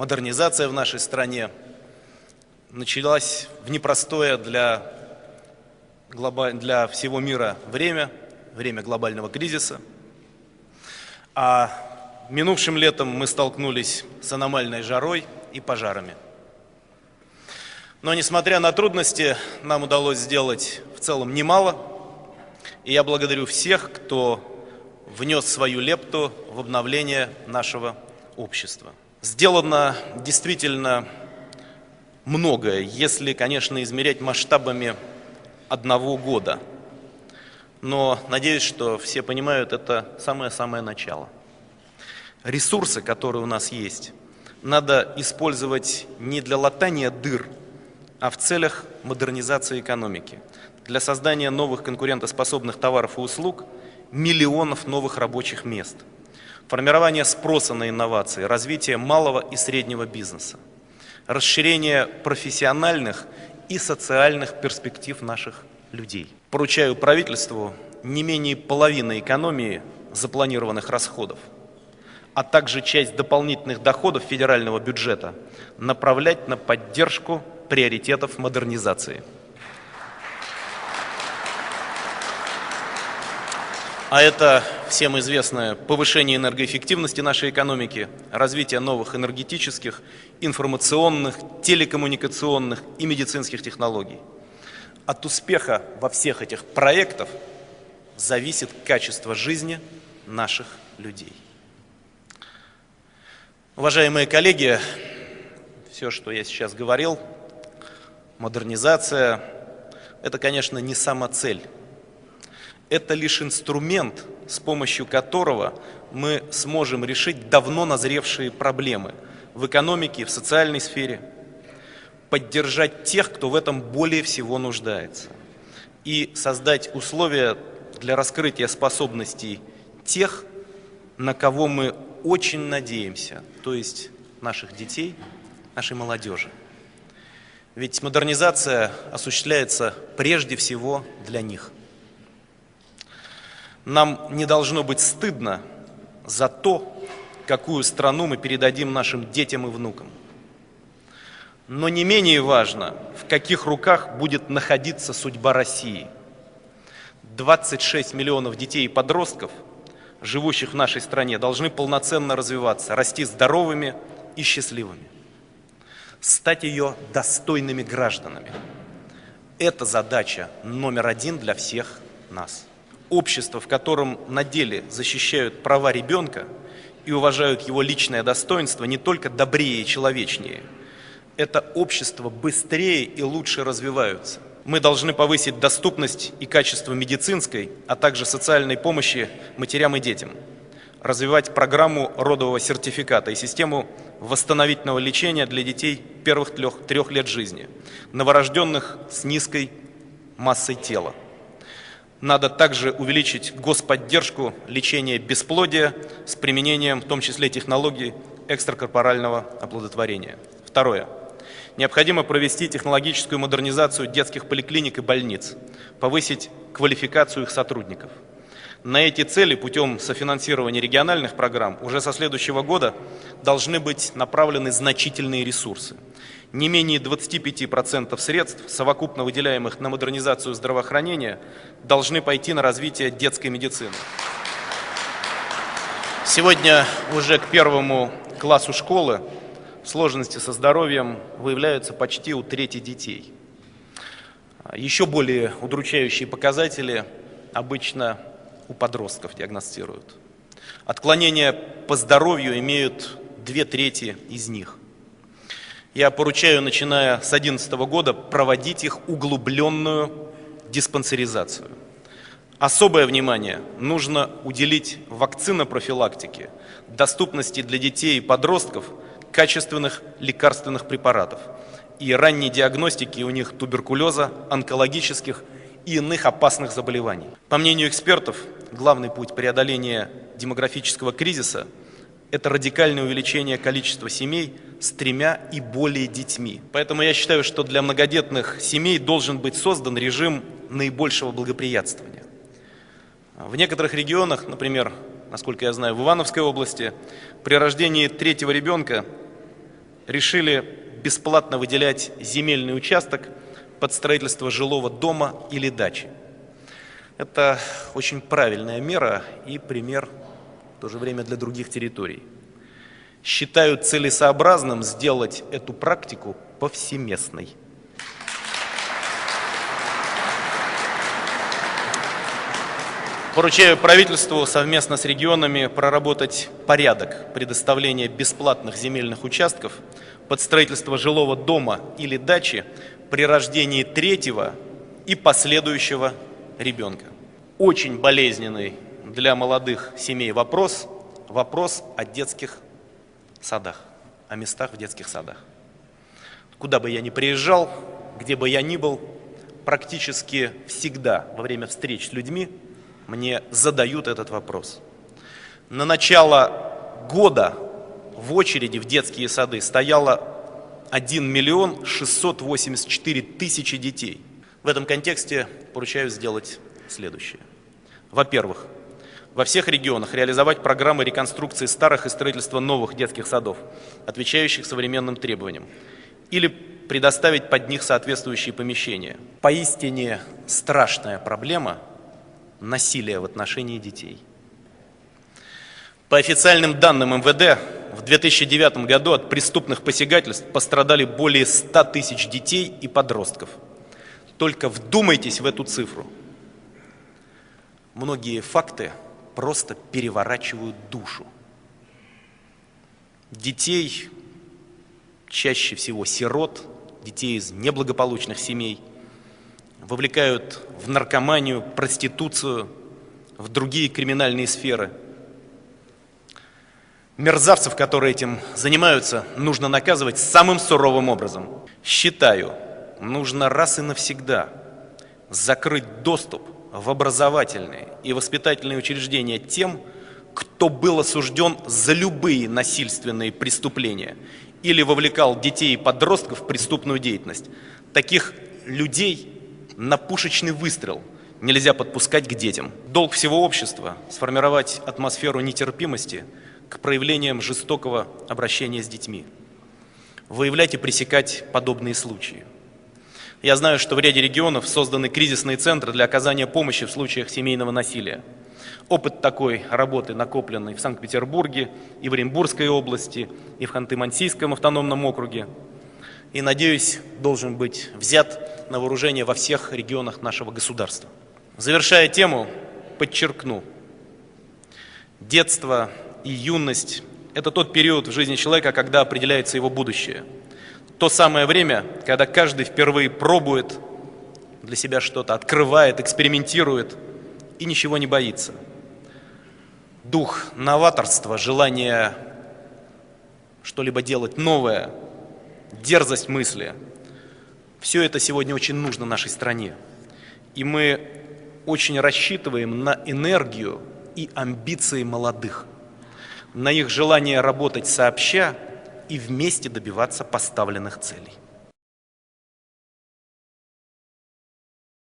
модернизация в нашей стране началась в непростое для всего мира время глобального кризиса. А минувшим летом мы столкнулись с аномальной жарой и пожарами. Но несмотря на трудности, нам удалось сделать в целом немало. И я благодарю всех, кто внес свою лепту в обновление нашего общества. Сделано действительно многое, если, конечно, измерять масштабами одного года. Но надеюсь, что все понимают, это самое-самое начало. Ресурсы, которые у нас есть, надо использовать не для латания дыр, а в целях модернизации экономики, для создания новых конкурентоспособных товаров и услуг, миллионов новых рабочих мест, формирование спроса на инновации, развитие малого и среднего бизнеса, расширение профессиональных и социальных перспектив наших людей. Поручаю правительству не менее половины экономии запланированных расходов, а также часть дополнительных доходов федерального бюджета направлять на поддержку приоритетов модернизации. А это всем известное повышение энергоэффективности нашей экономики, развитие новых энергетических, информационных, телекоммуникационных и медицинских технологий. От успеха во всех этих проектах зависит качество жизни наших людей. Уважаемые коллеги, все, что я сейчас говорил, модернизация – это, конечно, не самоцель. Это лишь инструмент, с помощью которого мы сможем решить давно назревшие проблемы в экономике, в социальной сфере, поддержать тех, кто в этом более всего нуждается, и создать условия для раскрытия способностей тех, на кого мы очень надеемся, то есть наших детей, нашей молодежи. Ведь модернизация осуществляется прежде всего для них. Нам не должно быть стыдно за то, какую страну мы передадим нашим детям и внукам. Но не менее важно, в каких руках будет находиться судьба России. 26 миллионов детей и подростков, живущих в нашей стране, должны полноценно развиваться, расти здоровыми и счастливыми, стать ее достойными гражданами. Это задача номер один для всех нас. Общество, в котором на деле защищают права ребенка и уважают его личное достоинство, не только добрее и человечнее. Это общество быстрее и лучше развиваются. Мы должны повысить доступность и качество медицинской, а также социальной помощи матерям и детям, развивать программу родового сертификата и систему восстановительного лечения для детей первых 3 лет жизни, новорожденных с низкой массой тела. Надо также увеличить господдержку лечения бесплодия с применением, в том числе, технологий экстракорпорального оплодотворения. Второе. Необходимо провести технологическую модернизацию детских поликлиник и больниц, повысить квалификацию их сотрудников. На эти цели путем софинансирования региональных программ уже со следующего года должны быть направлены значительные ресурсы. Не менее 25% средств, совокупно выделяемых на модернизацию здравоохранения, должны пойти на развитие детской медицины. Сегодня уже к 1 классу школы сложности со здоровьем выявляются почти у трети детей. Еще более удручающие показатели обычно у подростков диагностируют. Отклонения по здоровью имеют 2/3 из них. Я поручаю, начиная с 2011 года, проводить их углубленную диспансеризацию. Особое внимание нужно уделить вакцинопрофилактике, доступности для детей и подростков качественных лекарственных препаратов и ранней диагностики у них туберкулеза, онкологических и иных опасных заболеваний. По мнению экспертов, главный путь преодоления демографического кризиса – это радикальное увеличение количества семей с 3 и более детьми. Поэтому я считаю, что для многодетных семей должен быть создан режим наибольшего благоприятствования. В некоторых регионах, например, насколько я знаю, в Ивановской области, при рождении 3-го ребенка решили бесплатно выделять земельный участок под строительство жилого дома или дачи. Это очень правильная мера и пример в то же время для других территорий. Считаю целесообразным сделать эту практику повсеместной. Поручаю правительству совместно с регионами проработать порядок предоставления бесплатных земельных участков под строительство жилого дома или дачи при рождении третьего и последующего ребенка. Очень болезненный для молодых семей вопрос о детских садах, о местах в детских садах. Куда бы я ни приезжал, где бы я ни был, практически всегда во время встреч с людьми мне задают этот вопрос. На начало года в очереди в детские сады стояло 1 миллион 684 тысячи детей. В этом контексте поручаю сделать следующее. Во-первых, во всех регионах реализовать программы реконструкции старых и строительства новых детских садов, отвечающих современным требованиям, или предоставить под них соответствующие помещения. Поистине страшная проблема насилия в отношении детей. По официальным данным МВД, в 2009 году от преступных посягательств пострадали более 100 тысяч детей и подростков. Только вдумайтесь в эту цифру. Многие факты просто переворачивают душу. Детей, чаще всего сирот, детей из неблагополучных семей, вовлекают в наркоманию, проституцию, в другие криминальные сферы. Мерзавцев, которые этим занимаются, нужно наказывать самым суровым образом. Считаю, нужно раз и навсегда закрыть доступ в образовательные и воспитательные учреждения тем, кто был осужден за любые насильственные преступления или вовлекал детей и подростков в преступную деятельность. Таких людей на пушечный выстрел нельзя подпускать к детям. Долг всего общества – сформировать атмосферу нетерпимости к проявлениям жестокого обращения с детьми, выявлять и пресекать подобные случаи. Я знаю, что в ряде регионов созданы кризисные центры для оказания помощи в случаях семейного насилия. Опыт такой работы накопленный в Санкт-Петербурге и в Оренбургской области, и в Ханты-Мансийском автономном округе. И, надеюсь, должен быть взят на вооружение во всех регионах нашего государства. Завершая тему, подчеркну, детство и юность – это тот период в жизни человека, когда определяется его будущее. То самое время, когда каждый впервые пробует для себя что-то, открывает, экспериментирует и ничего не боится. Дух новаторства, желание что-либо делать новое, дерзость мысли – все это сегодня очень нужно нашей стране. И мы очень рассчитываем на энергию и амбиции молодых, на их желание работать сообща и вместе добиваться поставленных целей.